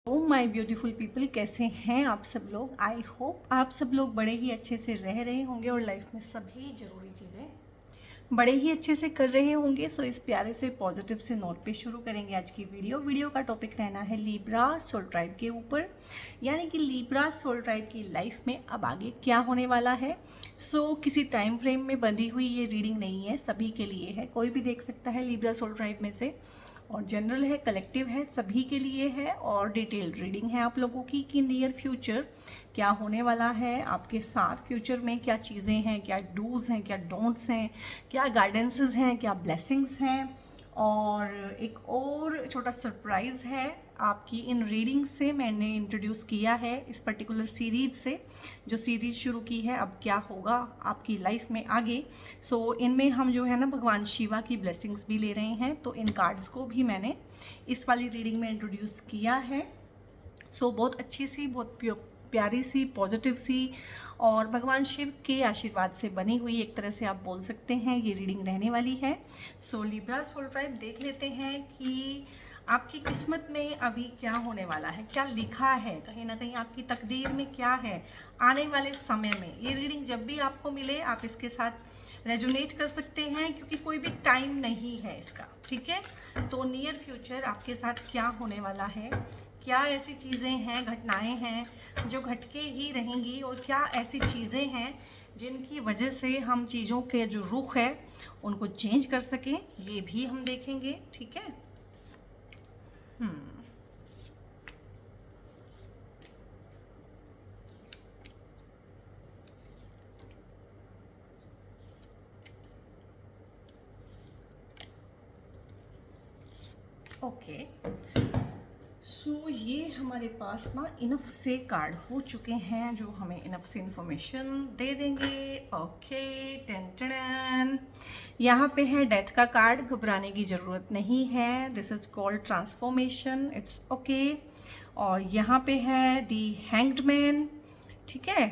Oh my beautiful people, कैसे हैं आप सब लोग। आई होप आप सब लोग बड़े ही अच्छे से रह रहे होंगे और लाइफ में सभी ज़रूरी चीज़ें बड़े ही अच्छे से कर रहे होंगे। सो इस प्यारे से पॉजिटिव से नोट पे शुरू करेंगे आज की वीडियो का टॉपिक रहना है लिब्रा सोल ट्राइब के ऊपर, यानी कि लिब्रा सोल ट्राइब की लाइफ में अब आगे क्या होने वाला है। सो किसी टाइम फ्रेम में बंधी हुई ये रीडिंग नहीं है, सभी के लिए है, कोई भी देख सकता है लिब्रा सोल ट्राइब में से, और जनरल है, कलेक्टिव है, सभी के लिए है और डिटेल्ड रीडिंग है आप लोगों की कि नियर फ्यूचर क्या होने वाला है आपके साथ, फ्यूचर में क्या चीज़ें हैं, क्या डूज़ हैं, क्या डोंट्स हैं, क्या गाइडेंसेस हैं, क्या ब्लेसिंग्स हैं। और एक और छोटा सरप्राइज़ है आपकी इन रीडिंग से मैंने इंट्रोड्यूस किया है इस पर्टिकुलर सीरीज से, जो सीरीज शुरू की है अब क्या होगा आपकी लाइफ में आगे। सो इनमें हम जो है ना भगवान शिवा की ब्लेसिंग्स भी ले रहे हैं, तो इन कार्ड्स को भी मैंने इस वाली रीडिंग में इंट्रोड्यूस किया है। सो बहुत अच्छी सी, बहुत प्यारी सी, पॉजिटिव सी और भगवान शिव के आशीर्वाद से बनी हुई एक तरह से आप बोल सकते हैं ये रीडिंग रहने वाली है। सो लिब्रा सोल ट्राइब देख लेते हैं कि आपकी किस्मत में अभी क्या होने वाला है, क्या लिखा है, कहीं ना कहीं आपकी तकदीर में क्या है आने वाले समय में। ये रीडिंग जब भी आपको मिले आप इसके साथ रेजोनेट कर सकते हैं, क्योंकि कोई भी टाइम नहीं है इसका, ठीक है। तो नियर फ्यूचर आपके साथ क्या होने वाला है, क्या ऐसी चीज़ें हैं, घटनाएं हैं जो घटके ही रहेंगी, और क्या ऐसी चीज़ें हैं जिनकी वजह से हम चीज़ों के जो रुख है उनको चेंज कर सकें, ये भी हम देखेंगे, ठीक है। ओके, सो ये हमारे पास ना इनफ से कार्ड हो चुके हैं जो हमें इनफ से इंफॉर्मेशन दे देंगे। ओके, टेन टेन, यहाँ पे है डेथ का कार्ड, घबराने की ज़रूरत नहीं है, this is called transformation, it's okay. और यहाँ पे है दी हैंग्ड मैन, ठीक है।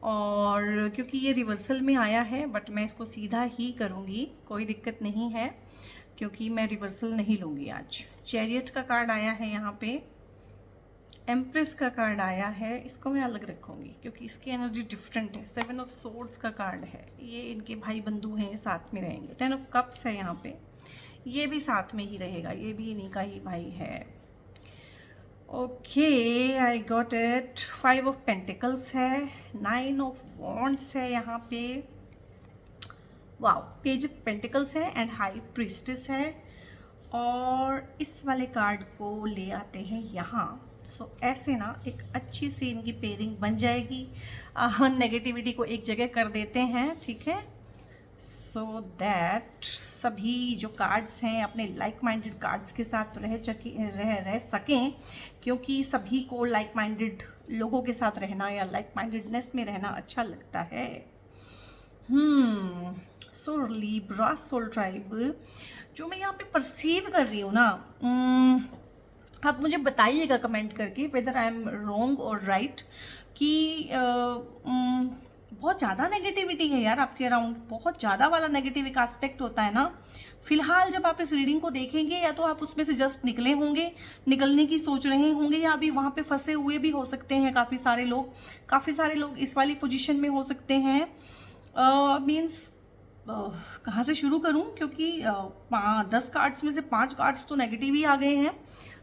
और क्योंकि ये रिवर्सल में आया है बट मैं इसको सीधा ही करूँगी, कोई दिक्कत नहीं है, क्योंकि मैं रिवर्सल नहीं लूँगी आज। चैरियट का कार्ड आया है यहाँ पे, एम्प्रेस का कार्ड आया है, इसको मैं अलग रखूँगी क्योंकि इसकी एनर्जी डिफरेंट है। सेवन ऑफ सोर्ड्स का कार्ड है, ये इनके भाई बंधु हैं, साथ में रहेंगे। टेन ऑफ कप्स है यहाँ पे, ये भी साथ में ही रहेगा, ये भी इन्हीं का ही भाई है। Okay, I got it. Five of pentacles है, नाइन ऑफ वॉन्ड्स है यहाँ पे, वाओ, पेज ऑफ पेंटिकल्स है एंड हाई प्रीस्टेस है। और इस वाले कार्ड को ले आते हैं यहाँ। सो ऐसे ना एक अच्छी सी इनकी पेयरिंग बन जाएगी। नेगेटिविटी को एक जगह कर देते हैं, ठीक है, सो दैट सभी जो कार्ड्स हैं अपने लाइक माइंडेड कार्ड्स के साथ रह सकें, क्योंकि सभी को लाइक माइंडेड लोगों के साथ रहना या लाइक माइंडेडनेस में रहना अच्छा लगता है। सो लिब्रा सोल ट्राइब जो मैं यहाँ पे परसीव कर रही हूँ ना, आप मुझे बताइएगा कमेंट करके वेदर आई एम रॉन्ग और राइट, कि बहुत ज़्यादा नेगेटिविटी है यार आपके अराउंड, बहुत ज़्यादा वाला नेगेटिव एक एस्पेक्ट होता है ना। फिलहाल जब आप इस रीडिंग को देखेंगे या तो आप उसमें से जस्ट निकले होंगे, निकलने की सोच रहे होंगे, या अभी वहाँ पे फंसे हुए भी हो सकते हैं काफ़ी सारे लोग इस वाली पोजीशन में हो सकते हैं। मीन्स कहाँ से शुरू करूँ, क्योंकि 10 कार्ड्स में से 5 कार्ड्स तो नेगेटिव ही आ गए हैं।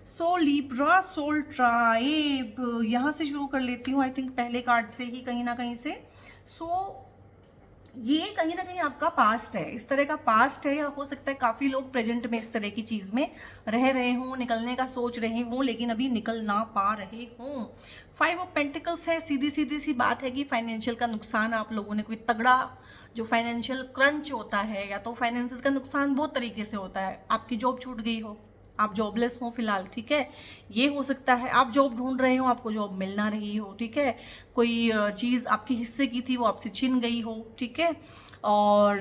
सो लिब्रा सोल ट्राइब यहाँ से शुरू कर लेती हूँ, आई थिंक पहले कार्ड से ही कहीं ना कहीं से। सो ये कहीं ना कहीं आपका पास्ट है, इस तरह का पास्ट है, या हो सकता है काफ़ी लोग प्रेजेंट में इस तरह की चीज़ में रह रहे हों, निकलने का सोच रहे हों लेकिन अभी निकल ना पा रहे हों। फाइव ऑफ पेंटिकल्स है, सीधी सीधी सी बात है कि फाइनेंशियल का नुकसान आप लोगों ने, कोई तगड़ा जो फाइनेंशियल क्रंच होता है, या तो फाइनेंसिस का नुकसान बहुत तरीके से होता है, आपकी जॉब छूट गई हो, आप जॉबलेस हो फिलहाल, ठीक है, ये हो सकता है। आप जॉब ढूंढ रहे हो, आपको जॉब मिल ना रही हो, ठीक है, कोई चीज़ आपके हिस्से की थी वो आपसे छिन गई हो, ठीक है, और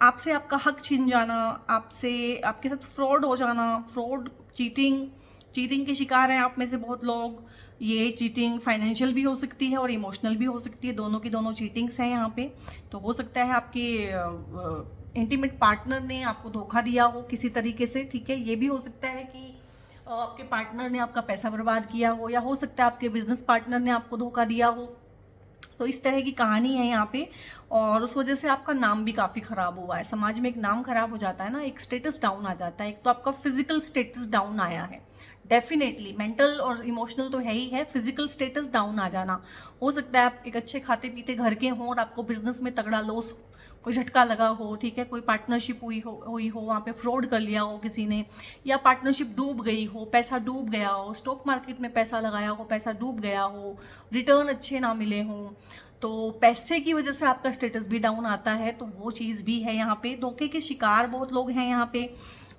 आपसे आपका हक छिन जाना, आपसे आपके साथ फ्रॉड हो जाना, फ्रॉड, चीटिंग के शिकार हैं आप में से बहुत लोग। ये चीटिंग फाइनेंशियल भी हो सकती है और इमोशनल भी हो सकती है, दोनों की दोनों चीटिंग्स हैं यहाँ पे। तो हो सकता है आपके इंटीमेट पार्टनर ने आपको धोखा दिया हो किसी तरीके से, ठीक है। ये भी हो सकता है कि आपके पार्टनर ने आपका पैसा बर्बाद किया हो, या हो सकता है आपके बिजनेस पार्टनर ने आपको धोखा दिया हो। तो इस तरह की कहानी है यहाँ पे, और उस वजह से आपका नाम भी काफ़ी ख़राब हुआ है। समाज में एक नाम खराब हो जाता है ना, एक स्टेटस डाउन आ जाता है। एक तो आपका फिजिकल स्टेटस डाउन आया है, डेफिनेटली मेंटल और इमोशनल तो है ही है, फिजिकल स्टेटस डाउन आ जाना। हो सकता है आप एक अच्छे खाते पीते घर के हों और आपको बिजनेस में तगड़ा लॉस, कोई झटका लगा हो, ठीक है, कोई पार्टनरशिप हुई हो, वहाँ पे फ्रॉड कर लिया हो किसी ने, या पार्टनरशिप डूब गई हो, पैसा डूब गया हो, स्टॉक मार्केट में पैसा लगाया हो, पैसा डूब गया हो, रिटर्न अच्छे ना मिले हों, तो पैसे की वजह से आपका स्टेटस भी डाउन आता है। तो वो चीज़ भी है यहाँ पे। धोखे के शिकार बहुत लोग हैं यहाँ पे,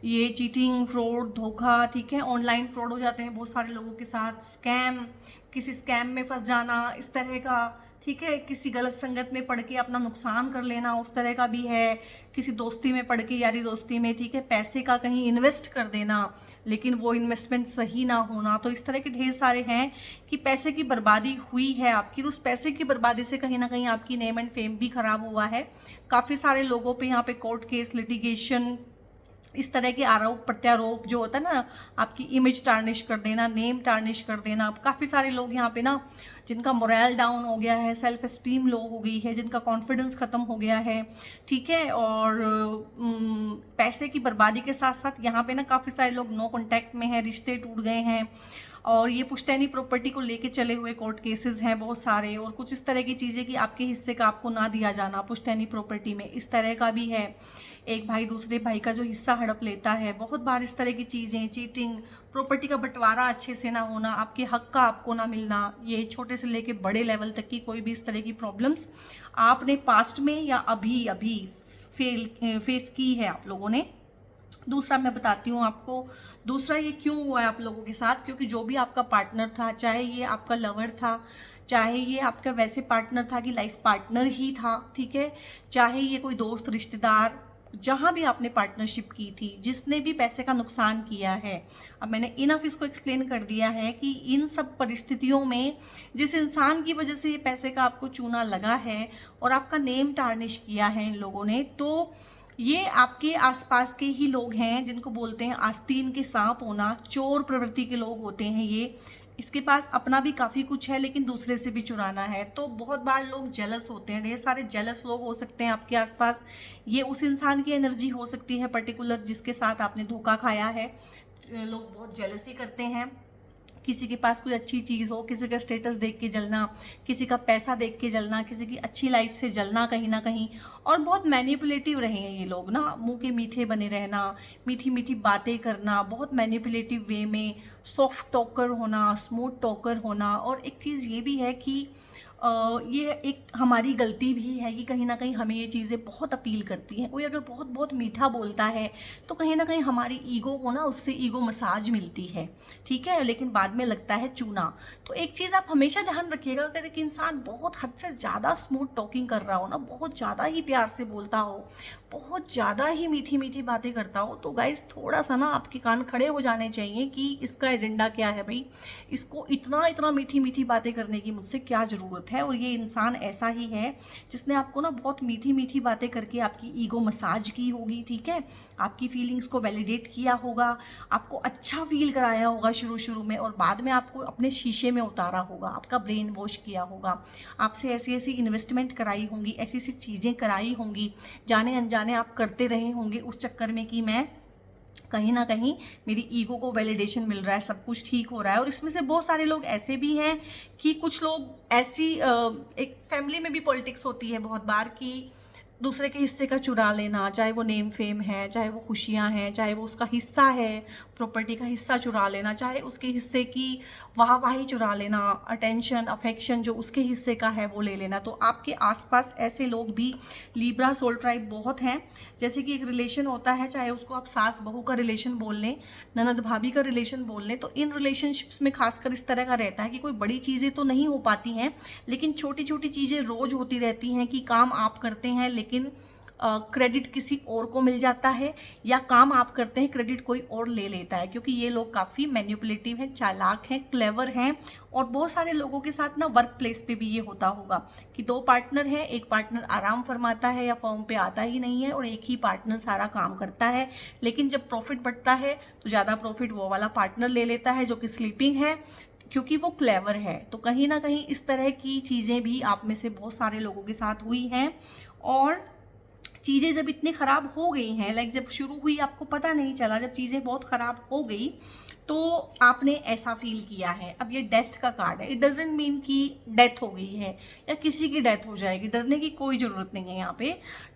ये चीटिंग, फ्रॉड, धोखा, ठीक है, ऑनलाइन फ्रॉड हो जाते हैं बहुत सारे लोगों के साथ, स्कैम, किसी स्कैम में फंस जाना, इस तरह का, ठीक है, किसी गलत संगत में पड़ के अपना नुकसान कर लेना, उस तरह का भी है, किसी दोस्ती में पड़ के, यारी दोस्ती में, ठीक है, पैसे का कहीं इन्वेस्ट कर देना लेकिन वो इन्वेस्टमेंट सही ना होना। तो इस तरह के ढेर सारे हैं कि पैसे की बर्बादी हुई है आपकी, तो उस पैसे की बर्बादी से कहीं ना कहीं आपकी नेम एंड फेम भी खराब हुआ है। काफ़ी सारे लोगों पे यहाँ पे कोर्ट केस, लिटिगेशन, इस तरह के आरोप प्रत्यारोप जो होता है ना, आपकी इमेज टार्निश कर देना, नेम टार्निश कर देना। काफ़ी सारे लोग यहाँ पे ना, जिनका मोरल डाउन हो गया है, सेल्फ एस्टीम लो हो गई है, जिनका कॉन्फिडेंस ख़त्म हो गया है, ठीक है, और पैसे की बर्बादी के साथ साथ यहाँ पे ना काफ़ी सारे लोग नो कॉन्टैक्ट में हैं, रिश्ते टूट गए हैं, और ये पुश्तैनी प्रॉपर्टी को लेके चले हुए कोर्ट केसेस हैं बहुत सारे, और कुछ इस तरह की चीज़ें कि आपके हिस्से का आपको ना दिया जाना पुश्तैनी प्रॉपर्टी में, इस तरह का भी है। एक भाई दूसरे भाई का जो हिस्सा हड़प लेता है, बहुत बार इस तरह की चीज़ें, चीटिंग, प्रॉपर्टी का बंटवारा अच्छे से ना होना, आपके हक का आपको ना मिलना, ये छोटे से लेके बड़े लेवल तक की कोई भी इस तरह की प्रॉब्लम्स आपने पास्ट में या अभी अभी फेस की है आप लोगों ने। दूसरा मैं बताती हूँ आपको, दूसरा ये क्यों हुआ है आप लोगों के साथ, क्योंकि जो भी आपका पार्टनर था, चाहे ये आपका लवर था, चाहे ये आपका वैसे पार्टनर था कि लाइफ पार्टनर ही था, ठीक है, चाहे ये कोई दोस्त, रिश्तेदार, जहाँ भी आपने पार्टनरशिप की थी, जिसने भी पैसे का नुकसान किया है, अब मैंने इनफ इसको एक्सप्लेन कर दिया है कि इन सब परिस्थितियों में जिस इंसान की वजह से ये पैसे का आपको चूना लगा है और आपका नेम टार्निश किया है इन लोगों ने, तो ये आपके आसपास के ही लोग हैं, जिनको बोलते हैं आस्तीन के सांप होना, चोर प्रवृत्ति के लोग होते हैं ये। इसके पास अपना भी काफ़ी कुछ है लेकिन दूसरे से भी चुराना है, तो बहुत बार लोग जेलस होते हैं, ढेर सारे जेलस लोग हो सकते हैं आपके आसपास। ये उस इंसान की एनर्जी हो सकती है पर्टिकुलर जिसके साथ आपने धोखा खाया है। लोग बहुत जेलसी करते हैं, किसी के पास कोई अच्छी चीज़ हो, किसी का स्टेटस देख के जलना, किसी का पैसा देख के जलना, किसी की अच्छी लाइफ से जलना कहीं ना कहीं, और बहुत मैनिपुलेटिव रहे हैं ये लोग ना, मुंह के मीठे बने रहना, मीठी मीठी बातें करना, बहुत मैनिपुलेटिव वे में, सॉफ्ट टॉकर होना, स्मूथ टॉकर होना। और एक चीज़ ये भी है कि ये एक हमारी गलती भी है कि कहीं ना कहीं हमें ये चीज़ें बहुत अपील करती हैं। कोई अगर बहुत बहुत मीठा बोलता है तो कहीं ना कहीं हमारी ईगो को ना उससे ईगो मसाज मिलती है, ठीक है, लेकिन बाद में लगता है चूना। तो एक चीज़ आप हमेशा ध्यान रखिएगा, अगर एक इंसान बहुत हद से ज़्यादा स्मूथ टॉकिंग कर रहा हो ना, बहुत ज़्यादा ही प्यार से बोलता हो, बहुत ज़्यादा ही मीठी मीठी बातें करता हो, तो गाइस थोड़ा सा ना आपके कान खड़े हो जाने चाहिए कि इसका एजेंडा क्या है भाई, इसको इतना इतना मीठी मीठी बातें करने की मुझसे क्या ज़रूरत है। और ये इंसान ऐसा ही है जिसने आपको ना बहुत मीठी मीठी बातें करके आपकी ईगो मसाज की होगी, ठीक है, आपकी फीलिंग्स को वैलिडेट किया होगा, आपको अच्छा फील कराया होगा शुरू शुरू में, और बाद में आपको अपने शीशे में उतारा होगा, आपका ब्रेन वॉश किया होगा, आपसे ऐसी ऐसी इन्वेस्टमेंट कराई होंगी, ऐसी ऐसी चीज़ें कराई होंगी, जाने अनजाने आप करते रहे होंगे उस चक्कर में कि मैं कहीं ना कहीं मेरी ईगो को वैलिडेशन मिल रहा है, सब कुछ ठीक हो रहा है। और इसमें से बहुत सारे लोग ऐसे भी हैं कि कुछ लोग ऐसी एक फैमिली में भी पॉलिटिक्स होती है बहुत बार कि दूसरे के हिस्से का चुरा लेना, चाहे वो नेम फेम है, चाहे वो खुशियां हैं, चाहे वो उसका हिस्सा है, प्रॉपर्टी का हिस्सा चुरा लेना, चाहे उसके हिस्से की वाहवाही चुरा लेना, अटेंशन, अफेक्शन जो उसके हिस्से का है वो ले लेना। तो आपके आसपास ऐसे लोग भी, लीब्रा सोल ट्राइब बहुत हैं। जैसे कि एक रिलेशन होता है, चाहे उसको आप सास बहू का रिलेशन बोल लें, ननद भाभी का रिलेशन बोल लें, तो इन रिलेशनशिप्स में खासकर इस तरह का रहता है कि कोई बड़ी चीज़ें तो नहीं हो पाती हैं लेकिन छोटी छोटी चीज़ें रोज़ होती रहती हैं कि काम आप करते हैं लेकिन क्रेडिट किसी और को मिल जाता है, या काम आप करते हैं क्रेडिट कोई और ले लेता है, क्योंकि ये लोग काफ़ी मैनिपुलेटिव हैं, चालाक हैं, क्लेवर हैं। और बहुत सारे लोगों के साथ ना वर्क प्लेस पे भी ये होता होगा कि 2 पार्टनर हैं, एक पार्टनर आराम फरमाता है या फर्म पे आता ही नहीं है और एक ही पार्टनर सारा काम करता है। लेकिन जब प्रॉफिट बढ़ता है तो ज़्यादा प्रॉफिट वो वाला पार्टनर ले लेता है जो कि स्लीपिंग है, क्योंकि वो क्लेवर है। तो कहीं ना कहीं इस तरह की चीज़ें भी आप में से बहुत सारे लोगों के साथ हुई हैं। और चीज़ें जब इतनी ख़राब हो गई हैं, लाइक जब शुरू हुई आपको पता नहीं चला, जब चीज़ें बहुत ख़राब हो गई तो आपने ऐसा फील किया है। अब ये डेथ का कार्ड है, इट डजेंट मीन कि डेथ हो गई है या किसी की डेथ हो जाएगी, डरने की कोई ज़रूरत नहीं है। यहाँ पे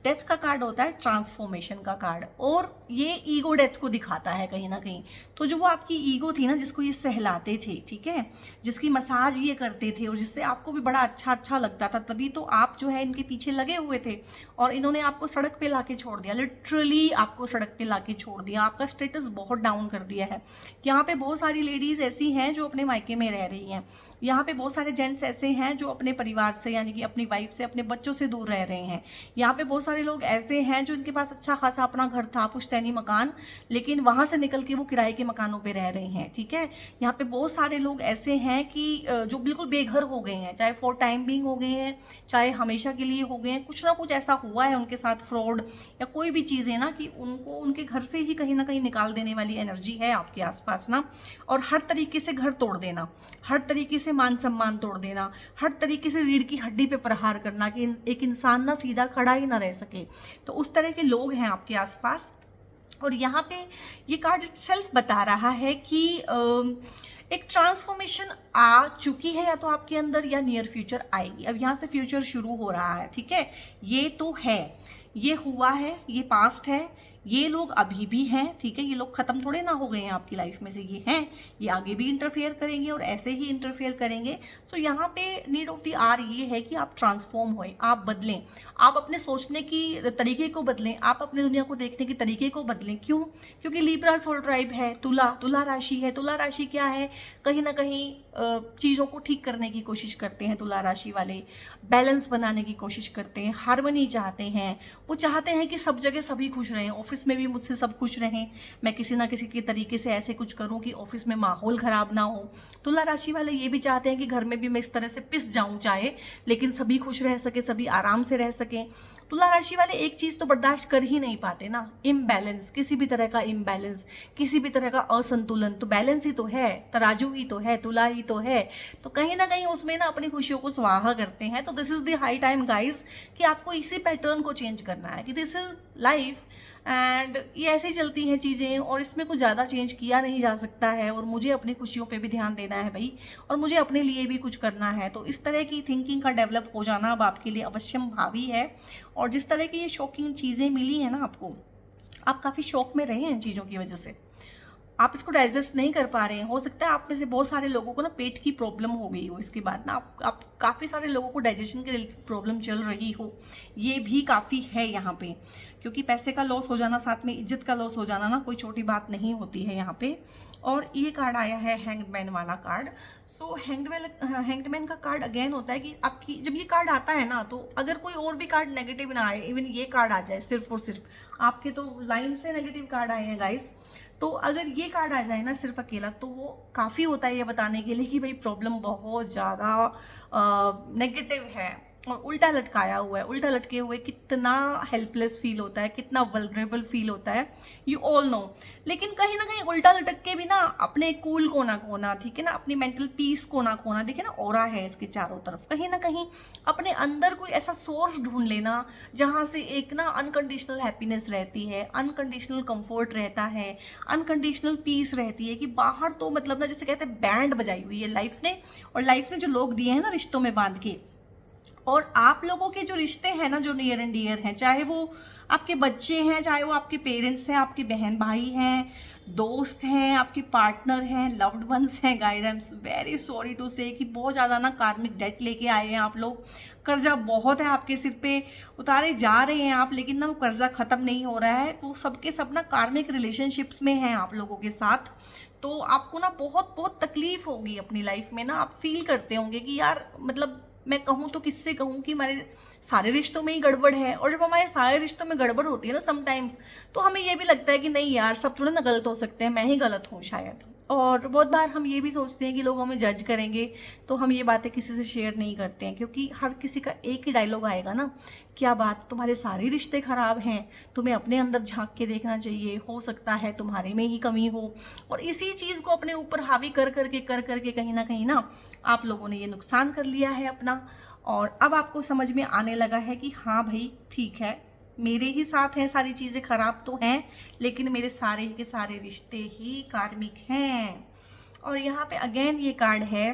डेथ का कार्ड होता है ट्रांसफॉर्मेशन का कार्ड, और ये ईगो डेथ को दिखाता है कहीं ना कहीं। तो जो वो आपकी ईगो थी ना, जिसको ये सहलाते थे, ठीक है, जिसकी मसाज ये करते थे और जिससे आपको भी बड़ा अच्छा लगता था, तभी तो आप जो है इनके पीछे लगे हुए थे और इन्होंने आपको सड़क पे लाके छोड़ दिया, लिटरली आपको सड़क पे लाके छोड़ दिया, आपका स्टेटस बहुत डाउन कर दिया है। यहाँ पे बहुत सारी लेडीज़ ऐसी हैं जो अपने मायके में रह रही हैं, यहाँ पे बहुत सारे जेंट्स ऐसे हैं जो अपने परिवार से, यानी कि अपनी वाइफ से, अपने बच्चों से दूर रह रहे हैं। यहाँ पे बहुत सारे लोग ऐसे हैं जो इनके पास अच्छा खासा अपना घर था, पुश्तैनी मकान, लेकिन वहाँ से निकल के वो किराए के मकानों पे रह रहे हैं, ठीक है। यहाँ पे बहुत सारे लोग ऐसे हैं कि जो बिल्कुल बेघर हो गए हैं, चाहे फॉर टाइम बिंग हो गए हैं, चाहे हमेशा के लिए हो गए हैं। कुछ ना कुछ ऐसा हुआ है उनके साथ, फ्रॉड या कोई भी चीज़ है ना, कि उनको उनके घर से ही कहीं ना कहीं निकाल देने वाली एनर्जी है आपके आसपास ना। और हर तरीके से घर तोड़ देना, हर तरीके से मान सम्मान तोड़ देना, हर तरीके से रीढ़ की हड्डी पे प्रहार करना कि एक इंसान ना सीधा खड़ा ही ना रह सके। तो उस तरह के लोग हैं आपके आसपास। और यहाँ पे ये कार्ड सेल्फ बता रहा है कि एक ट्रांसफॉर्मेशन आ चुकी है, या तो आपके अंदर या नियर फ्यूचर आएगी। अब यहाँ से फ्यूचर शुरू हो रहा है, ठीक है। ये तो है, ये हुआ है, ये पास्ट है, ये लोग अभी भी हैं, ठीक है। ये लोग खत्म थोड़े ना हो गए हैं आपकी लाइफ में से, ये हैं, ये आगे भी इंटरफेयर करेंगे और ऐसे ही इंटरफेयर करेंगे। तो यहाँ पे नीड ऑफ द आवर ये है कि आप ट्रांसफॉर्म होए, आप बदलें, आप अपने सोचने की तरीके को बदलें, आप अपनी दुनिया को देखने के तरीके को बदलें। क्यों? क्योंकि लिब्रा सोल ट्राइब है, तुला राशि है। तुला राशि क्या है? कहीं ना कहीं चीज़ों को ठीक करने की कोशिश करते हैं तुला राशि वाले, बैलेंस बनाने की कोशिश करते हैं, हार्मनी चाहते हैं। वो चाहते हैं कि सब जगह सभी खुश रहें, ऑफिस में भी मुझसे सब खुश रहें, मैं किसी ना किसी के तरीके से ऐसे कुछ करूं कि ऑफिस में माहौल ख़राब ना हो। तुला राशि वाले ये भी चाहते हैं कि घर में भी मैं इस तरह से पिस जाऊं चाहे, लेकिन सभी खुश रह सके, सभी आराम से रह सकें। तुला राशि वाले एक चीज़ तो बर्दाश्त कर ही नहीं पाते ना, इम्बैलेंस, किसी भी तरह का इम्बैलेंस, किसी भी तरह का असंतुलन। तो बैलेंस ही तो है, तराजू ही तो है, तुला ही तो है। तो कहीं ना कहीं उसमें ना अपनी खुशियों को स्वाहा करते हैं। तो this is the high time guys कि आपको इसी पैटर्न को चेंज करना है, कि दिस इज लाइफ एंड ये ऐसे चलती हैं चीज़ें और इसमें कुछ ज़्यादा चेंज किया नहीं जा सकता है। और मुझे अपनी खुशियों पे भी ध्यान देना है भाई, और मुझे अपने लिए भी कुछ करना है। तो इस तरह की थिंकिंग का डेवलप हो जाना अब आपके लिए अवश्यम भावी है। और जिस तरह की ये शॉकिंग चीज़ें मिली हैं ना आपको, आप काफ़ी शॉक में रहे हैं इन चीज़ों की वजह से, आप इसको डाइजेस्ट नहीं कर पा रहे हैं। हो सकता है आप में से बहुत सारे लोगों को ना पेट की प्रॉब्लम हो गई हो, इसके बाद ना आप काफ़ी सारे लोगों को डाइजेशन की प्रॉब्लम चल रही हो, ये भी काफ़ी है यहाँ पे। क्योंकि पैसे का लॉस हो जाना, साथ में इज्जत का लॉस हो जाना ना कोई छोटी बात नहीं होती है यहाँ पे। और ये कार्ड आया है हैंगमैन वाला कार्ड। सो हैंगमैन का कार्ड अगेन होता है कि आपकी जब ये कार्ड आता है ना, तो अगर कोई और भी कार्ड नेगेटिव ना आए, इवन ये कार्ड आ जाए सिर्फ और सिर्फ, आपके तो लाइन से नेगेटिव कार्ड आए हैं गाइस, तो अगर ये कार्ड आ जाए ना सिर्फ अकेला, तो वो काफ़ी होता है ये बताने के लिए कि भाई प्रॉब्लम बहुत ज़्यादा नेगेटिव है और उल्टा लटकाया हुआ है। उल्टा लटके हुए कितना हेल्पलेस फील होता है, कितना वल्नरेबल फील होता है, यू ऑल नो। लेकिन कहीं ना कहीं उल्टा लटक के भी ना अपने कूल को ना खोना, ठीक है ना, अपनी मेंटल पीस को ना खोना। देखिए ना, ऑरा है इसके चारों तरफ, कहीं ना कहीं अपने अंदर कोई ऐसा सोर्स ढूंढ लेना जहाँ से एक ना अनकंडीशनल हैप्पीनेस रहती है, अनकंडीशनल कंफर्ट रहता है, अनकंडीशनल पीस रहती है। कि बाहर तो मतलब ना, जैसे कहते हैं बैंड बजाई हुई है लाइफ ने, और लाइफ ने जो लोग दिए हैं ना रिश्तों में बांध के, और आप लोगों के जो रिश्ते हैं ना, जो नियर एंड डियर हैं, चाहे वो आपके बच्चे हैं, चाहे वो आपके पेरेंट्स हैं, आपके बहन भाई हैं, दोस्त हैं, आपके पार्टनर हैं, लव्ड वंस हैं, guys I am very sorry to say कि बहुत ज़्यादा ना कार्मिक डेट लेके आए हैं आप लोग। कर्जा बहुत है आपके सिर पे, उतारे जा रहे हैं आप, लेकिन ना वो कर्जा ख़त्म नहीं हो रहा है। तो सबके सब ना कार्मिक रिलेशनशिप्स में हैं आप लोगों के साथ। तो आपको ना बहुत बहुत तकलीफ होगी अपनी लाइफ में ना, आप फील करते होंगे कि यार मतलब मैं कहूँ तो किससे कहूँ कि हमारे सारे रिश्तों में ही गड़बड़ है। और जब हमारे सारे रिश्तों में गड़बड़ होती है ना समटाइम्स, तो हमें ये भी लगता है कि नहीं यार, सब थोड़ा ना गलत हो सकते हैं, मैं ही गलत हूँ शायद। और बहुत बार हम ये भी सोचते हैं कि लोग हमें जज करेंगे, तो हम ये बातें किसी से शेयर नहीं करते हैं, क्योंकि हर किसी का एक ही डायलॉग आएगा ना, क्या बात तुम्हारे सारे रिश्ते खराब हैं, तुम्हें अपने अंदर झांक के देखना चाहिए, हो सकता है तुम्हारे में ही कमी हो। और इसी चीज़ को अपने ऊपर हावी कर करके कहीं ना आप लोगों ने ये नुकसान कर लिया है अपना। और अब आपको समझ में आने लगा है कि हाँ भाई ठीक है, मेरे ही साथ हैं, सारी चीज़ें खराब तो हैं, लेकिन मेरे सारे के सारे रिश्ते ही कार्मिक हैं। और यहाँ पे अगेन ये कार्ड है,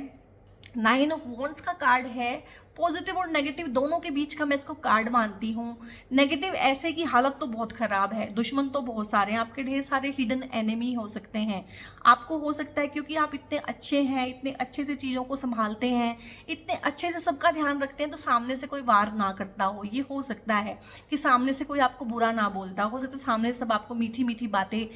9 ऑफ वॉन्ड्स का कार्ड है। पॉजिटिव और नेगेटिव दोनों के बीच का मैं इसको कार्ड मानती हूँ। नेगेटिव ऐसे कि हालत तो बहुत ख़राब है, दुश्मन तो बहुत सारे हैं, आपके ढेर सारे हिडन एनिमी हो सकते हैं। आपको हो सकता है क्योंकि आप इतने अच्छे हैं, इतने अच्छे से चीज़ों को संभालते हैं, इतने अच्छे से सबका ध्यान रखते हैं, तो सामने से कोई वार ना करता हो। ये हो सकता है कि सामने से कोई आपको बुरा ना बोलता हो सकता है, सामने से सब आपको मीठी मीठी बातें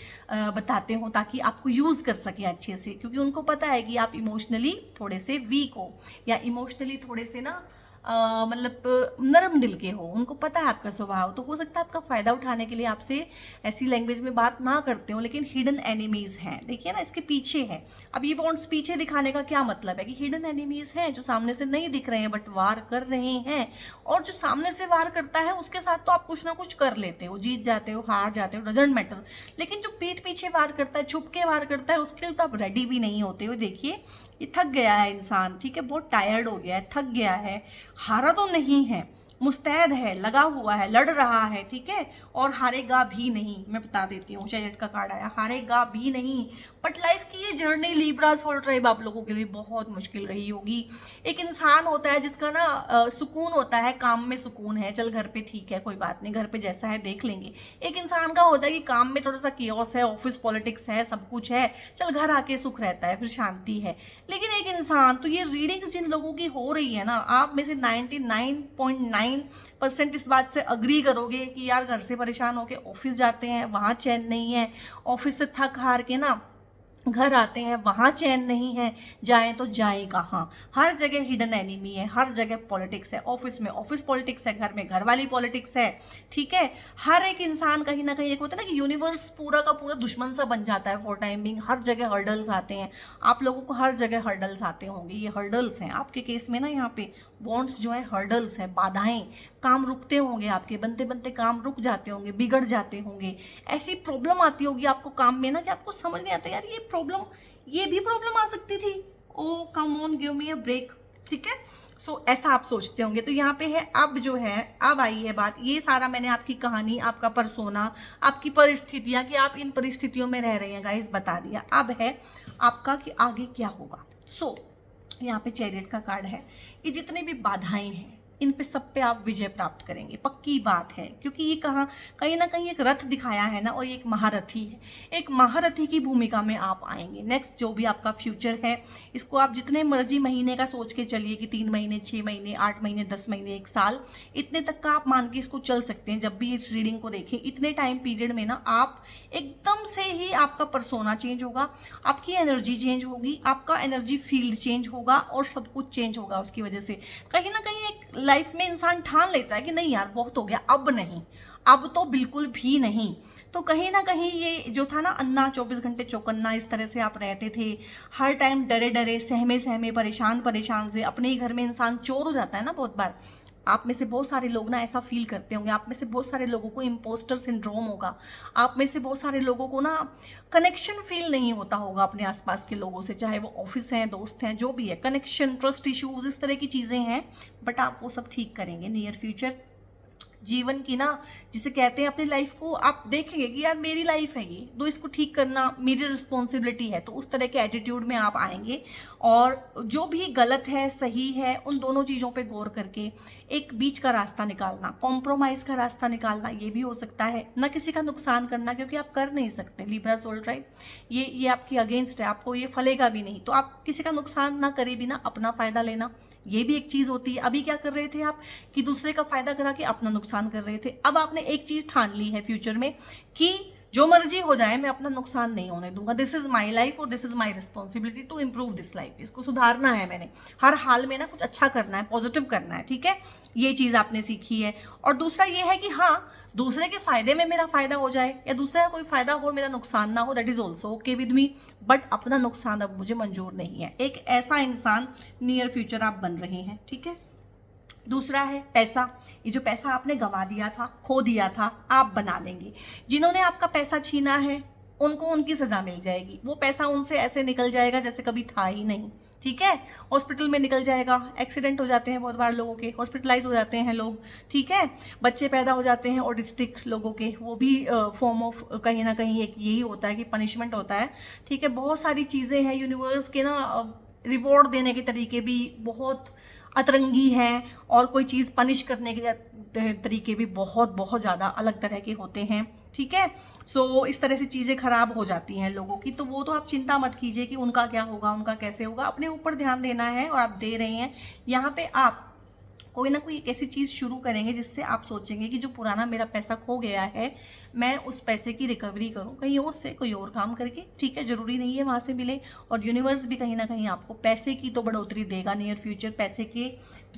बताते हो ताकि आपको यूज़ कर सके अच्छे से, क्योंकि उनको पता है कि आप इमोशनली थोड़े से वीक हो या इमोशनली थोड़े से ना मतलब नरम दिल के हो, उनको पता है आपका स्वभाव। तो हो सकता है आपका फ़ायदा उठाने के लिए आपसे ऐसी लैंग्वेज में बात ना करते हो, लेकिन हिडन एनिमीज़ हैं। देखिए ना, इसके पीछे है। अब ये बॉन्ड्स पीछे दिखाने का क्या मतलब है कि हिडन एनिमीज़ हैं जो सामने से नहीं दिख रहे हैं बट वार कर रहे हैं। और जो सामने से वार करता है उसके साथ तो आप कुछ ना कुछ कर लेते हो, जीत जाते हो, हार जाते हो, डजंट मैटर। लेकिन जो पीठ पीछे वार करता है, छुप के वार करता है, उसके लिए तो आप रेडी भी नहीं होते हो। देखिए, ये थक गया है इंसान, ठीक है, बहुत टायर्ड हो गया है, थक गया है, हारा तो नहीं है, मुस्तैद है, लगा हुआ है, लड़ रहा है, ठीक है, और हारेगा भी नहीं। मैं बता देती हूँ, चैरियट का कार्ड आया, हारेगा भी नहीं। बट लाइफ की ये जर्नी लिब्रा सोल ट्राइब आप लोगों के लिए बहुत मुश्किल रही होगी। एक इंसान होता है जिसका ना सुकून होता है, काम में सुकून है, चल घर पे ठीक है, कोई बात नहीं, घर पे जैसा है देख लेंगे। एक इंसान का होता है कि काम में थोड़ा सा कियोस है, ऑफिस पॉलिटिक्स है, सब कुछ है, चल घर आके सुख रहता है, फिर शांति है। लेकिन एक इंसान, तो ये रीडिंग्स जिन लोगों की हो रही है ना, आप में से 99.9% इस बात से अग्री करोगे कि यार घर से परेशान होके ऑफिस जाते हैं, वहाँ चैन नहीं है, ऑफिस से थक हार के ना घर आते हैं, वहाँ चैन नहीं है, जाएं तो जाएं कहाँ। हर जगह हिडन एनिमी है, हर जगह पॉलिटिक्स है, ऑफिस में ऑफिस पॉलिटिक्स है, घर में घर वाली पॉलिटिक्स है, ठीक है। हर एक इंसान कहीं ना कहीं, एक होता है ना कि यूनिवर्स पूरा का पूरा दुश्मन सा बन जाता है फॉर टाइम बिंग। हर जगह हर्डल्स आते हैं, आप लोगों को हर जगह हर्डल्स आते होंगे, ये हर्डल्स हैं आपके केस में ना, यहाँ पे बॉन्ड्स जो है हर्डल्स हैं, बाधाएं, काम रुकते होंगे आपके, बनते बनते काम रुक जाते होंगे, बिगड़ जाते होंगे, ऐसी प्रॉब्लम आती होगी आपको काम में ना कि आपको समझ नहीं आता यार ये भी प्रॉब्लम आ सकती थी, oh come on give me a break, ठीक है। सो ऐसा आप सोचते होंगे। तो यहाँ पे है, अब जो है, अब आई है बात, ये सारा मैंने आपकी कहानी, आपका परसोना, आपकी परिस्थितियाँ कि आप इन परिस्थितियों में रह रहे हैं गाइस, बता दिया। अब है आपका कि आगे क्या होगा। सो यहाँ पे चैरियट का कार्ड है, ये जितनी भी बाधाएं हैं इन पे सब पे आप विजय प्राप्त करेंगे, पक्की बात है, क्योंकि ये कहीं ना कहीं एक रथ दिखाया है ना, और ये एक महारथी है, एक महारथी की भूमिका में आप आएंगे। नेक्स्ट जो भी आपका फ्यूचर है, इसको आप जितने मर्जी महीने का सोच के चलिए कि 3 महीने, 6 महीने, 8 महीने, 10 महीने, 1 साल, इतने तक का आप मान के इसको चल सकते हैं। जब भी इस रीडिंग को देखें, इतने टाइम पीरियड में ना आप एकदम से ही आपका परसोना चेंज होगा, आपकी एनर्जी चेंज होगी, आपका एनर्जी फील्ड चेंज होगा, और सब कुछ चेंज होगा उसकी वजह से। कहीं ना कहीं एक लाइफ में इंसान ठान लेता है कि नहीं यार बहुत हो गया, अब नहीं, अब तो बिल्कुल भी नहीं। तो कहीं ना कहीं ये जो था ना, अन्ना 24 घंटे चौकन्ना, इस तरह से आप रहते थे, हर टाइम डरे डरे, सहमे सहमे, परेशान परेशान से, अपने ही घर में इंसान चोर हो जाता है ना बहुत बार। आप में से बहुत सारे लोग ना ऐसा फील करते होंगे, आप में से बहुत सारे लोगों को इम्पोस्टर सिंड्रोम होगा, आप में से बहुत सारे लोगों को ना कनेक्शन फील नहीं होता होगा अपने आसपास के लोगों से, चाहे वो ऑफिस हैं, दोस्त हैं, जो भी है, कनेक्शन, ट्रस्ट इश्यूज, इस तरह की चीज़ें हैं। बट आप वो सब ठीक करेंगे नियर फ्यूचर। जीवन की ना, जिसे कहते हैं अपनी लाइफ को आप देखेंगे कि यार मेरी लाइफ है ये, तो इसको ठीक करना मेरी रिस्पॉन्सिबिलिटी है, तो उस तरह के एटीट्यूड में आप आएंगे। और जो भी गलत है, सही है, उन दोनों चीज़ों पे गौर करके एक बीच का रास्ता निकालना, कॉम्प्रोमाइज़ का रास्ता निकालना, ये भी हो सकता है। ना किसी का नुकसान करना, क्योंकि आप कर नहीं सकते, लिब्रा सोल ट्राइब ये आपके अगेंस्ट है, आपको ये फलेगा भी नहीं। तो आप किसी का नुकसान ना करे बिना अपना फ़ायदा लेना, ये भी एक चीज़ होती है। अभी क्या कर रहे थे आप कि दूसरे का फ़ायदा करा के अपना नुकसान कर रहे थे। अब आपने एक चीज़ ठान ली है फ्यूचर में कि जो मर्जी हो जाए, मैं अपना नुकसान नहीं होने दूंगा। दिस इज माई लाइफ और this is my responsibility to improve this life. इसको सुधारना है मैंने, हर हाल में ना कुछ अच्छा करना है, पॉजिटिव करना है, ठीक है। ये चीज़ आपने सीखी है। और दूसरा ये है कि हाँ, दूसरे के फायदे में मेरा फायदा हो जाए या दूसरे का कोई फायदा हो, मेरा नुकसान ना हो, that is also okay with me, but अपना नुकसान अब मुझे मंजूर नहीं है। एक ऐसा इंसान नियर फ्यूचर आप बन रहे हैं, ठीक है। दूसरा है पैसा। ये जो पैसा आपने गंवा दिया था, खो दिया था, आप बना लेंगे। जिन्होंने आपका पैसा छीना है उनको उनकी सजा मिल जाएगी। वो पैसा उनसे ऐसे निकल जाएगा जैसे कभी था ही नहीं, ठीक है। हॉस्पिटल में निकल जाएगा, एक्सीडेंट हो जाते हैं बहुत बार लोगों के, हॉस्पिटलाइज हो जाते हैं लोग, ठीक है। बच्चे पैदा हो जाते हैं ऑटिस्टिक लोगों के, वो भी फॉर्म ऑफ कहीं ना कहीं एक यही होता है कि पनिशमेंट होता है, ठीक है। बहुत सारी चीज़ें हैं यूनिवर्स के ना, रिवॉर्ड देने के तरीके भी बहुत अतरंगी हैं, और कोई चीज़ पनिश करने के तरीके भी बहुत बहुत ज़्यादा अलग तरह के होते हैं, ठीक है। सो इस तरह से चीज़ें खराब हो जाती हैं लोगों की। तो वो तो आप चिंता मत कीजिए कि उनका क्या होगा, उनका कैसे होगा, अपने ऊपर ध्यान देना है और आप दे रहे हैं। यहाँ पे आप कोई ना कोई एक ऐसी चीज़ शुरू करेंगे जिससे आप सोचेंगे कि जो पुराना मेरा पैसा खो गया है, मैं उस पैसे की रिकवरी करूं कहीं और से, कोई और काम करके, ठीक है। ज़रूरी नहीं है वहाँ से मिले। और यूनिवर्स भी कहीं ना कहीं आपको पैसे की तो बढ़ोतरी देगा, नियर फ्यूचर पैसे के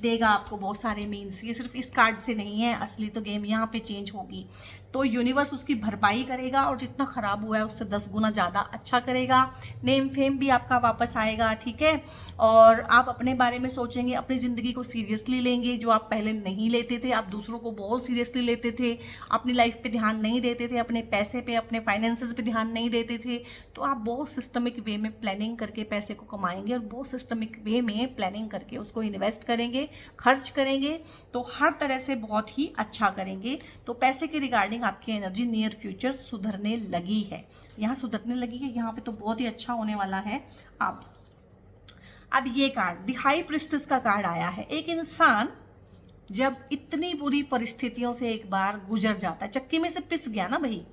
देगा आपको बहुत सारे मीन्स। ये सिर्फ इस कार्ड से नहीं है, असली तो गेम यहाँ पे चेंज होगी। तो यूनिवर्स उसकी भरपाई करेगा और जितना ख़राब हुआ है उससे 10 गुना ज़्यादा अच्छा करेगा। नेम फेम भी आपका वापस आएगा, ठीक है। और आप अपने बारे में सोचेंगे, अपनी ज़िंदगी को सीरियसली लेंगे, जो आप पहले नहीं लेते थे। आप दूसरों को बहुत सीरियसली लेते थे, अपनी लाइफ पे ध्यान नहीं देते थे, अपने पैसे पे, अपने फाइनेंसेस पे ध्यान नहीं देते थे। तो आप बहुत सिस्टमिक वे में प्लानिंग करके पैसे को कमाएंगे और बहुत सिस्टमिक वे में प्लानिंग करके उसको इन्वेस्ट करेंगे, खर्च करेंगे, तो हर तरह से बहुत ही अच्छा करेंगे। तो पैसे के रिगार्डिंग आपकी एनर्जी नियर फ्यूचर सुधरने लगी है, यहाँ सुधरने लगी है, यहाँ पे तो बहुत ही अच्छा होने वाला है। अब ये कार्ड द हाई प्रिस्टेस का कार्ड आया है। एक इंसान जब इतनी बुरी परिस्थितियों से एक बार गुजर जाता है, चक्की में से पिस गया ना भाई,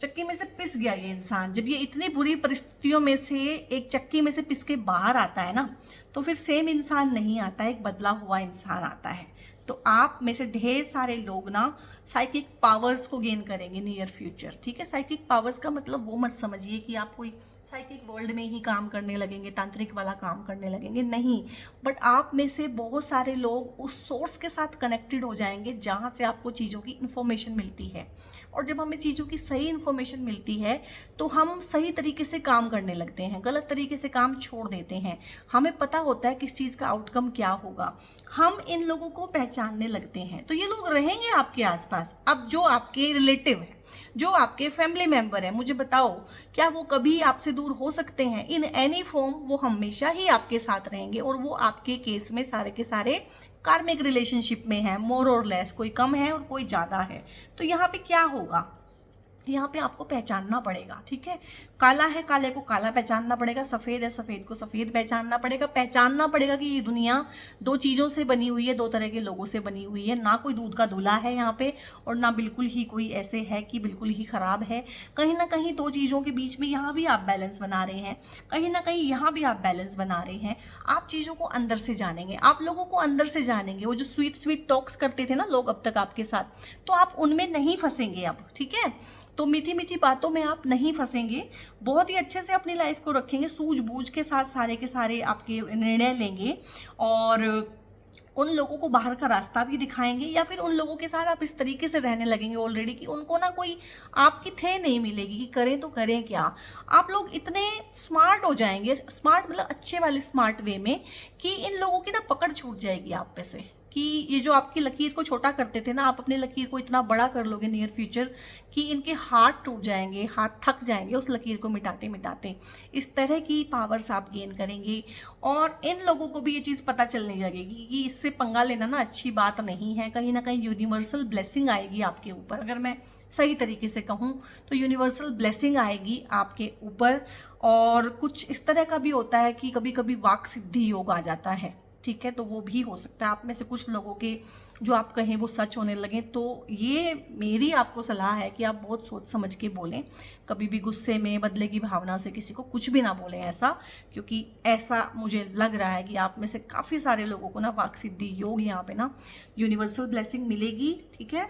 चक्की में से पिस गया ये इंसान, जब ये इतनी बुरी परिस्थितियों में से एक चक्की में से पिस के बाहर आता है ना, तो फिर सेम इंसान नहीं आता, एक बदला हुआ इंसान आता है। तो आप में से ढेर सारे लोग ना साइकिक पावर्स को गेन करेंगे नियर फ्यूचर, ठीक है। साइकिक पावर्स का मतलब वो मत समझिए कि आप कोई साइकिक वर्ल्ड में ही काम करने लगेंगे, तांत्रिक वाला काम करने लगेंगे, नहीं। बट आप में से बहुत सारे लोग उस सोर्स के साथ कनेक्टेड हो जाएंगे जहाँ से आपको चीज़ों की इन्फॉर्मेशन मिलती है। और जब हमें चीज़ों की सही इन्फॉर्मेशन मिलती है तो हम सही तरीके से काम करने लगते हैं, गलत तरीके से काम छोड़ देते हैं। हमें पता होता है किस चीज़ का आउटकम क्या होगा, हम इन लोगों को पहचानने लगते हैं। तो ये लोग रहेंगे आपके आसपास। अब जो आपके रिलेटिव हैं, जो आपके फैमिली मेंबर हैं, मुझे बताओ क्या वो कभी आपसे दूर हो सकते हैं? इन एनी फॉर्म वो हमेशा ही आपके साथ रहेंगे। और वो आपके केस में सारे के सारे कार्मिक रिलेशनशिप में है, मोर और लेस, कोई कम है और कोई ज़्यादा है। तो यहाँ पे क्या होगा, यहाँ पे आपको पहचानना पड़ेगा, ठीक है। काला है, काले को काला पहचानना पड़ेगा, सफ़ेद है, सफ़ेद को सफ़ेद पहचानना पड़ेगा। पहचानना पड़ेगा कि ये दुनिया दो चीज़ों से बनी हुई है, दो तरह के लोगों से बनी हुई है। ना कोई दूध का दूल्हा है यहाँ पे, और ना बिल्कुल ही कोई ऐसे है कि बिल्कुल ही ख़राब है। कहीं ना कहीं दो चीज़ों के बीच में यहाँ भी आप बैलेंस बना रहे हैं, कहीं ना कहीं यहाँ भी आप बैलेंस बना रहे हैं। आप चीज़ों को अंदर से जानेंगे, आप लोगों को अंदर से जानेंगे। वो जो स्वीट स्वीट टॉक्स करते थे ना लोग अब तक आपके साथ, तो आप उनमें नहीं फंसेंगे अब, ठीक है। तो मीठी मीठी बातों में आप नहीं फंसेंगे, बहुत ही अच्छे से अपनी लाइफ को रखेंगे, सूझबूझ के साथ सारे के सारे आपके निर्णय लेंगे। और उन लोगों को बाहर का रास्ता भी दिखाएंगे, या फिर उन लोगों के साथ आप इस तरीके से रहने लगेंगे ऑलरेडी कि उनको ना कोई आपकी थे नहीं मिलेगी कि करें तो करें क्या। आप लोग इतने स्मार्ट हो जाएंगे, स्मार्ट मतलब अच्छे वाले स्मार्ट वे में, कि इन लोगों की ना पकड़ छूट जाएगी आप पे से, कि ये जो आपकी लकीर को छोटा करते थे ना, आप अपने लकीर को इतना बड़ा कर लोगे नियर फ्यूचर कि इनके हाथ टूट जाएंगे, हाथ थक जाएंगे उस लकीर को मिटाते मिटाते। इस तरह की पावर्स आप गेन करेंगे। और इन लोगों को भी ये चीज़ पता चलने लगेगी कि इससे पंगा लेना ना अच्छी बात नहीं है। कहीं ना कहीं यूनिवर्सल ब्लेसिंग आएगी आपके ऊपर, अगर मैं सही तरीके से कहूँ तो यूनिवर्सल ब्लेसिंग आएगी आपके ऊपर। और कुछ इस तरह का भी होता है कि कभी कभी वाक सिद्धि योग आ जाता है, ठीक है। तो वो भी हो सकता है आप में से कुछ लोगों के जो आप कहें वो सच होने लगे। तो ये मेरी आपको सलाह है कि आप बहुत सोच समझ के बोलें, कभी भी गुस्से में, बदले की भावना से किसी को कुछ भी ना बोलें ऐसा, क्योंकि ऐसा मुझे लग रहा है कि आप में से काफ़ी सारे लोगों को ना वाक सिद्धि योग यहाँ पे ना यूनिवर्सल ब्लेसिंग मिलेगी, ठीक है।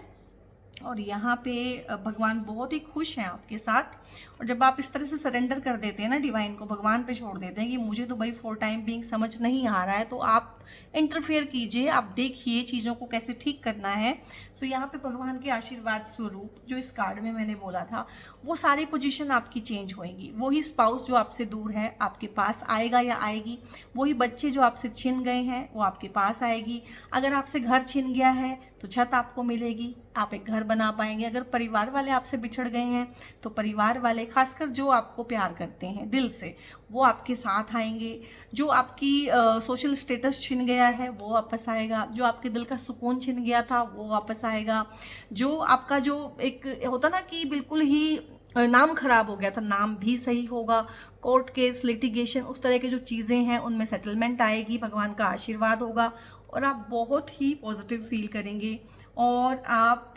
और यहाँ पे भगवान बहुत ही खुश हैं आपके साथ। और जब आप इस तरह से सरेंडर कर देते हैं ना, डिवाइन को भगवान पे छोड़ देते हैं कि मुझे तो भाई फॉर टाइम बीइंग समझ नहीं आ रहा है, तो आप इंटरफेयर कीजिए, आप देखिए चीज़ों को कैसे ठीक करना है। सो यहाँ पे भगवान के आशीर्वाद स्वरूप जो इस कार्ड में मैंने बोला था, वो सारी पोजीशन आपकी चेंज होएंगी। वही स्पाउस जो आपसे दूर है आपके पास आएगा या आएगी, वही बच्चे जो आपसे छिन गए हैं वो आपके पास आएगी। अगर आपसे घर छिन गया है तो छत आपको मिलेगी, आप एक घर बना पाएंगे। अगर परिवार वाले आपसे बिछड़ गए हैं तो परिवार वाले, खासकर जो आपको प्यार करते हैं दिल से, वो आपके साथ आएंगे। जो आपकी सोशल स्टेटस छिन गया है वो वापस आएगा। जो आपके दिल का सुकून छिन गया था वो वापस आएगा। जो आपका जो एक होता ना कि बिल्कुल ही नाम खराब हो गया था, नाम भी सही होगा। कोर्ट केस, लिटिगेशन, उस तरह की जो चीज़ें हैं उनमें सेटलमेंट आएगी, भगवान का आशीर्वाद होगा और आप बहुत ही पॉजिटिव फील करेंगे। और आप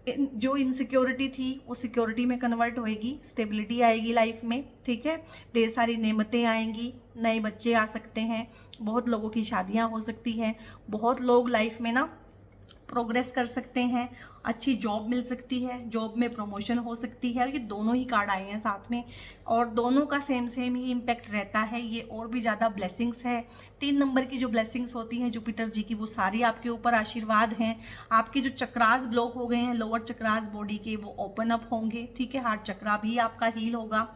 जो इनसिक्योरिटी थी वो सिक्योरिटी में कन्वर्ट होएगी, स्टेबिलिटी आएगी लाइफ में, ठीक है। ढेर सारी नेमतें आएंगी, नए बच्चे आ सकते हैं, बहुत लोगों की शादियां हो सकती हैं, बहुत लोग लाइफ में ना प्रोग्रेस कर सकते हैं, अच्छी जॉब मिल सकती है, जॉब में प्रमोशन हो सकती है। ये दोनों ही कार्ड आए हैं साथ में और दोनों का सेम सेम ही इम्पैक्ट रहता है। ये और भी ज़्यादा ब्लेसिंग्स है। 3 नंबर की जो ब्लेसिंग्स होती हैं जुपिटर जी की, वो सारी आपके ऊपर आशीर्वाद हैं। आपके जो चक्रास ब्लॉक हो गए हैं, लोअर चक्रास बॉडी के, वो ओपन अप होंगे, ठीक है। हार्ट चक्रा भी आपका हील होगा,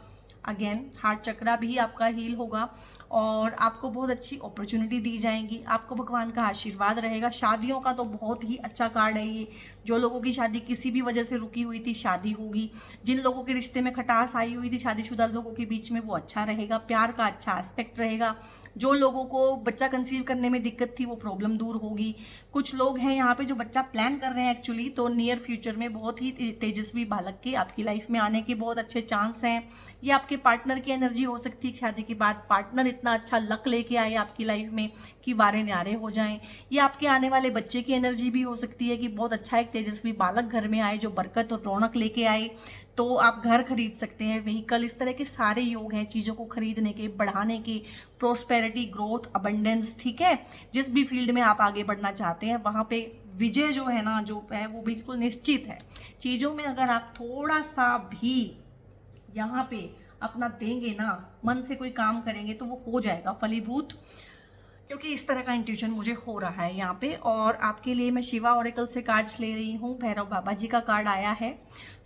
अगेन हार्ट चक्रा भी आपका हील होगा और आपको बहुत अच्छी अपॉर्चुनिटी दी जाएंगी। आपको भगवान का आशीर्वाद रहेगा। शादियों का तो बहुत ही अच्छा कार्ड है ये। जो लोगों की शादी किसी भी वजह से रुकी हुई थी, शादी होगी। जिन लोगों के रिश्ते में खटास आई हुई थी शादीशुदा लोगों के बीच में, वो अच्छा रहेगा। प्यार का अच्छा एस्पेक्ट रहेगा। जो लोगों को बच्चा कंसीव करने में दिक्कत थी वो प्रॉब्लम दूर होगी। कुछ लोग हैं यहाँ पे जो बच्चा प्लान कर रहे हैं एक्चुअली, तो नियर फ्यूचर में बहुत ही तेजस्वी बालक के आपकी लाइफ में आने के बहुत अच्छे चांस हैं। ये आपके पार्टनर की एनर्जी हो सकती है, शादी के बाद पार्टनर इतना अच्छा लक लेके आए आपकी लाइफ में कि वारे न्यारे हो जाएं। ये आपके आने वाले बच्चे की एनर्जी भी हो सकती है कि बहुत अच्छा एक तेजस्वी बालक घर में आए जो बरकत और रौनक लेके आए, तो आप घर खरीद सकते हैं, व्हीकल, इस तरह के सारे योग हैं चीज़ों को खरीदने के, बढ़ाने के, प्रोस्पेरिटी, ग्रोथ, अबंडेंस, ठीक है। जिस भी फील्ड में आप आगे बढ़ना चाहते हैं वहाँ पे विजय जो है ना, जो है वो बिल्कुल निश्चित है। चीज़ों में अगर आप थोड़ा सा भी यहाँ पे अपना देंगे ना, मन से कोई काम करेंगे तो वो हो जाएगा फलीभूत, क्योंकि इस तरह का इंट्यूशन मुझे हो रहा है यहाँ पे। और आपके लिए मैं शिवा ओरेकल से कार्ड्स ले रही हूँ। भैरव बाबा जी का कार्ड आया है।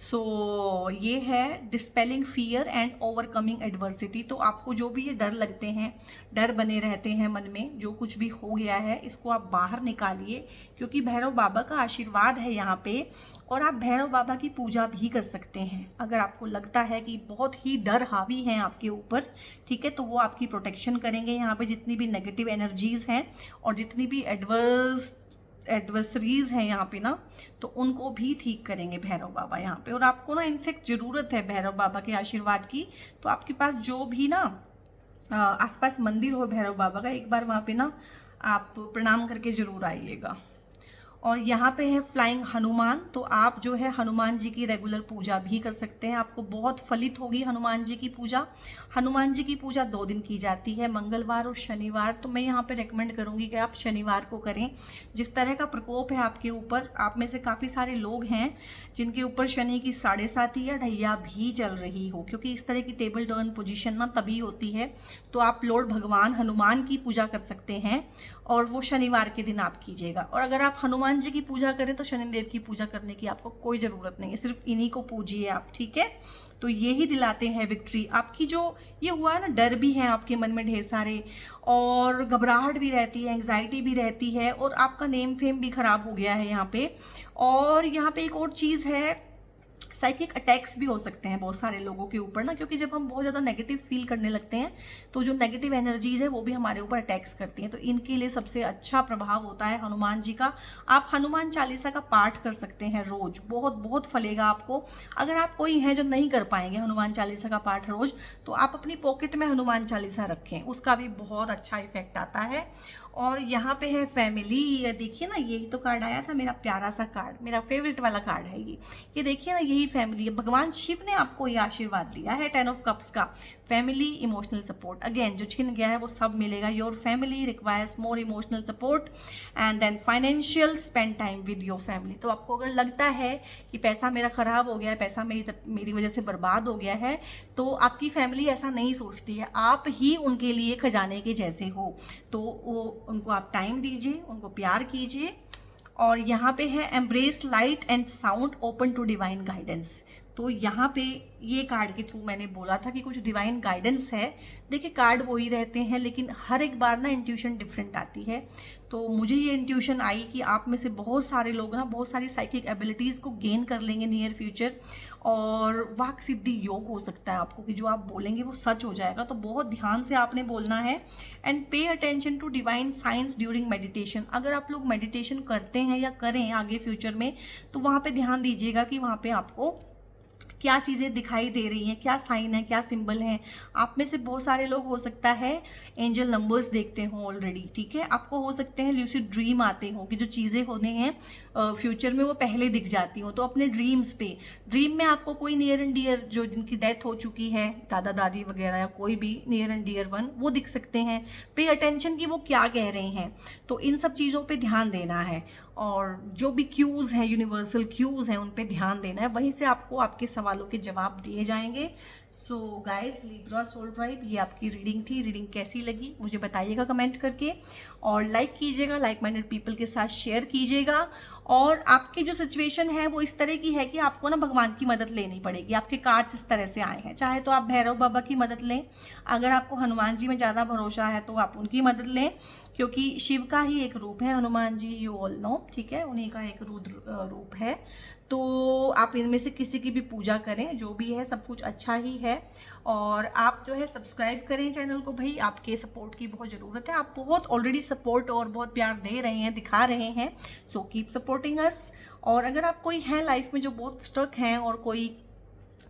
सो ये है डिस्पेलिंग फियर एंड ओवरकमिंग एडवर्सिटी। तो आपको जो भी ये डर लगते हैं, डर बने रहते हैं मन में, जो कुछ भी हो गया है इसको आप बाहर निकालिए, क्योंकि भैरव बाबा का आशीर्वाद है यहाँ पे। और आप भैरव बाबा की पूजा भी कर सकते हैं अगर आपको लगता है कि बहुत ही डर हावी हैं आपके ऊपर, ठीक है, तो वो आपकी प्रोटेक्शन करेंगे। यहाँ पे जितनी भी नेगेटिव एनर्जीज हैं और जितनी भी एडवर्सरीज हैं यहाँ पे ना, तो उनको भी ठीक करेंगे भैरव बाबा यहाँ पे। और आपको ना इनफेक्ट ज़रूरत है भैरव बाबा के आशीर्वाद की, तो आपके पास जो भी ना आसपास मंदिर हो भैरव बाबा का, एक बार वहाँ पे ना आप प्रणाम करके ज़रूर आइएगा। और यहाँ पे है फ्लाइंग हनुमान, तो आप जो है हनुमान जी की रेगुलर पूजा भी कर सकते हैं, आपको बहुत फलित होगी हनुमान जी की पूजा। हनुमान जी की पूजा 2 दिन की जाती है, मंगलवार और शनिवार। तो मैं यहाँ पे रेकमेंड करूँगी कि आप शनिवार को करें। जिस तरह का प्रकोप है आपके ऊपर, आप में से काफ़ी सारे लोग हैं जिनके ऊपर शनि की 7.5 या ढैया भी चल रही हो, क्योंकि इस तरह की टेबल टर्न पोजीशन ना तभी होती है। तो आप लॉर्ड भगवान हनुमान की पूजा कर सकते हैं और वो शनिवार के दिन आप कीजिएगा। और अगर आप हनुमान जी की पूजा करें तो शनिदेव की पूजा करने की आपको कोई ज़रूरत नहीं है, सिर्फ इन्हीं को पूजिए आप, ठीक है। तो ये ही दिलाते हैं विक्ट्री। आपकी जो ये हुआ है ना, डर भी है आपके मन में ढेर सारे, और घबराहट भी रहती है, एंग्जाइटी भी रहती है, और आपका नेम फेम भी खराब हो गया है यहाँ पे। और यहाँ पे एक और चीज़ है, साइकिक अटैक्स भी हो सकते हैं बहुत सारे लोगों के ऊपर ना, क्योंकि जब हम बहुत ज़्यादा नेगेटिव फील करने लगते हैं तो जो नेगेटिव एनर्जीज है वो भी हमारे ऊपर अटैक्स करती हैं। तो इनके लिए सबसे अच्छा प्रभाव होता है हनुमान जी का। आप हनुमान चालीसा का पाठ कर सकते हैं रोज, बहुत बहुत फलेगा आपको। अगर आप कोई हैं जो नहीं कर पाएंगे हनुमान चालीसा का पाठ रोज, तो आप अपनी पॉकेट में हनुमान चालीसा रखें, उसका भी बहुत अच्छा इफेक्ट आता है। और यहाँ पे है फैमिली, देखिए ना, यही तो कार्ड आया था मेरा प्यारा सा कार्ड, मेरा फेवरेट वाला कार्ड है ये देखिए ना, यही आपकी फैमिली, भगवान शिव ने आपको ये आशीर्वाद दिया है 10 ऑफ कप्स का, फैमिली इमोशनल सपोर्ट। अगेन जो छिन गया है वो सब मिलेगा। Your family requires more emotional support and then financial, spend time with your family. तो आपको अगर लगता है कि पैसा मेरा खराब हो गया है, पैसा मेरी वजह से बर्बाद हो गया है, तो आपकी फैमिली ऐसा नहीं सोचती है, आप ही उनके लिए खजाने के जैसे हो। तो वो उनको आप टाइम दीजिए, उनको प्यार कीजिए। और यहाँ पे है embrace light and sound, open to divine guidance. तो यहाँ पे ये कार्ड के थ्रू मैंने बोला था कि कुछ डिवाइन गाइडेंस है। देखिए कार्ड वही रहते हैं, लेकिन हर एक बार ना इंट्यूशन डिफरेंट आती है। तो मुझे ये इंट्यूशन आई कि आप में से बहुत सारे लोग ना बहुत सारी साइकिक एबिलिटीज़ को गेन कर लेंगे नियर फ्यूचर, और वाक सिद्धि योग हो सकता है आपको कि जो आप बोलेंगे वो सच हो जाएगा। तो बहुत ध्यान से आपने बोलना है। And pay attention to divine science during meditation. अगर आप लोग मेडिटेशन करते हैं या करें आगे फ्यूचर में, तो वहाँ पे ध्यान दीजिएगा कि वहाँ पे आपको क्या चीज़ें दिखाई दे रही हैं, क्या साइन है, क्या सिंबल है। आप में से बहुत सारे लोग हो सकता है एंजल नंबर्स देखते हो ऑलरेडी, ठीक है। आपको हो सकते हैं ल्यूसिड ड्रीम आते हो कि जो चीज़ें होने हैं फ्यूचर में वो पहले दिख जाती हो। तो अपने ड्रीम्स पे, ड्रीम में आपको कोई नियर एंड डियर जो जिनकी डेथ हो चुकी है, दादा दादी वगैरह या कोई भी नियर एंड डियर वन, वो दिख सकते हैं। पे अटेंशन कि वो क्या कह रहे हैं। तो इन सब चीज़ों पे ध्यान देना है, और जो भी क्यूज़ हैं, यूनिवर्सल क्यूज़ हैं, उन पे ध्यान देना है। वहीं से आपको आपके सवालों के जवाब दिए जाएंगे। So guys, Libra soul tribe, ये आपकी रीडिंग थी। रीडिंग कैसी लगी मुझे बताइएगा कमेंट करके, और लाइक कीजिएगा, लाइक माइंडेड पीपल के साथ शेयर कीजिएगा। और आपकी जो सिचुएशन है वो इस तरह की है कि आपको ना भगवान की मदद लेनी पड़ेगी। आपके कार्ड्स इस तरह से आए हैं, चाहे तो आप भैरव बाबा की मदद लें, अगर आपको हनुमान जी में ज़्यादा भरोसा है तो आप उनकी मदद लें, क्योंकि शिव का ही एक रूप है Hanuman ji, you all know, ठीक है, उन्हीं का एक रुद्र रूप है। तो आप इनमें से किसी की भी पूजा करें, जो भी है सब कुछ अच्छा ही है। और आप जो है सब्सक्राइब करें चैनल को, भाई आपके सपोर्ट की बहुत ज़रूरत है। आप बहुत ऑलरेडी सपोर्ट और बहुत प्यार दे रहे हैं, दिखा रहे हैं, सो कीप सपोर्टिंग अस। और अगर आप कोई है लाइफ में जो बहुत स्टक हैं और कोई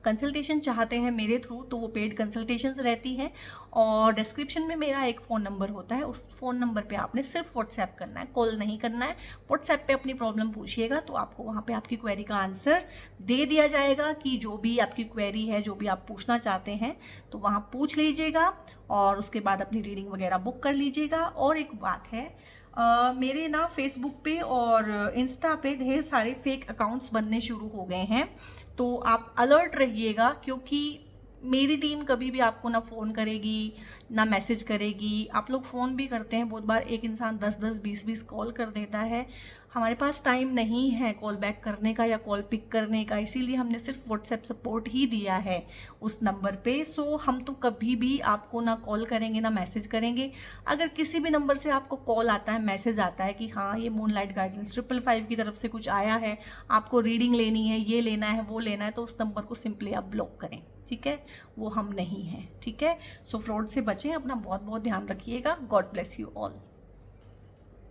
कंसल्टेशन चाहते हैं मेरे थ्रू, तो वो पेड कंसल्टेशंस रहती हैं। और डिस्क्रिप्शन में मेरा एक फ़ोन नंबर होता है, उस फ़ोन नंबर पे आपने सिर्फ व्हाट्सएप करना है, कॉल नहीं करना है। व्हाट्सएप पे अपनी प्रॉब्लम पूछिएगा तो आपको वहाँ पे आपकी क्वेरी का आंसर दे दिया जाएगा, कि जो भी आपकी क्वेरी है, जो भी आप पूछना चाहते हैं, तो वहाँ पूछ लीजिएगा और उसके बाद अपनी रीडिंग वगैरह बुक कर लीजिएगा। और एक बात है, मेरे ना फेसबुक पे और इंस्टा पे ढेर सारे फेक अकाउंट्स बनने शुरू हो गए हैं, तो आप अलर्ट रहिएगा, क्योंकि मेरी टीम कभी भी आपको ना फ़ोन करेगी ना मैसेज करेगी। आप लोग फ़ोन भी करते हैं बहुत बार, एक इंसान 10-10 20-20 कॉल कर देता है। हमारे पास टाइम नहीं है कॉल बैक करने का या कॉल पिक करने का, इसीलिए हमने सिर्फ व्हाट्सएप सपोर्ट ही दिया है उस नंबर पे। सो हम तो कभी भी आपको ना कॉल करेंगे ना मैसेज करेंगे। अगर किसी भी नंबर से आपको कॉल आता है, मैसेज आता है कि हाँ ये मूनलाइट गाइडेंस 555 की तरफ से कुछ आया है, आपको रीडिंग लेनी है, ये लेना है, वो लेना है, तो उस नंबर को सिंपली आप ब्लॉक करें, ठीक है, वो हम नहीं हैं, ठीक है। सो फ्रॉड से बचें, अपना बहुत बहुत ध्यान रखिएगा। God bless you all.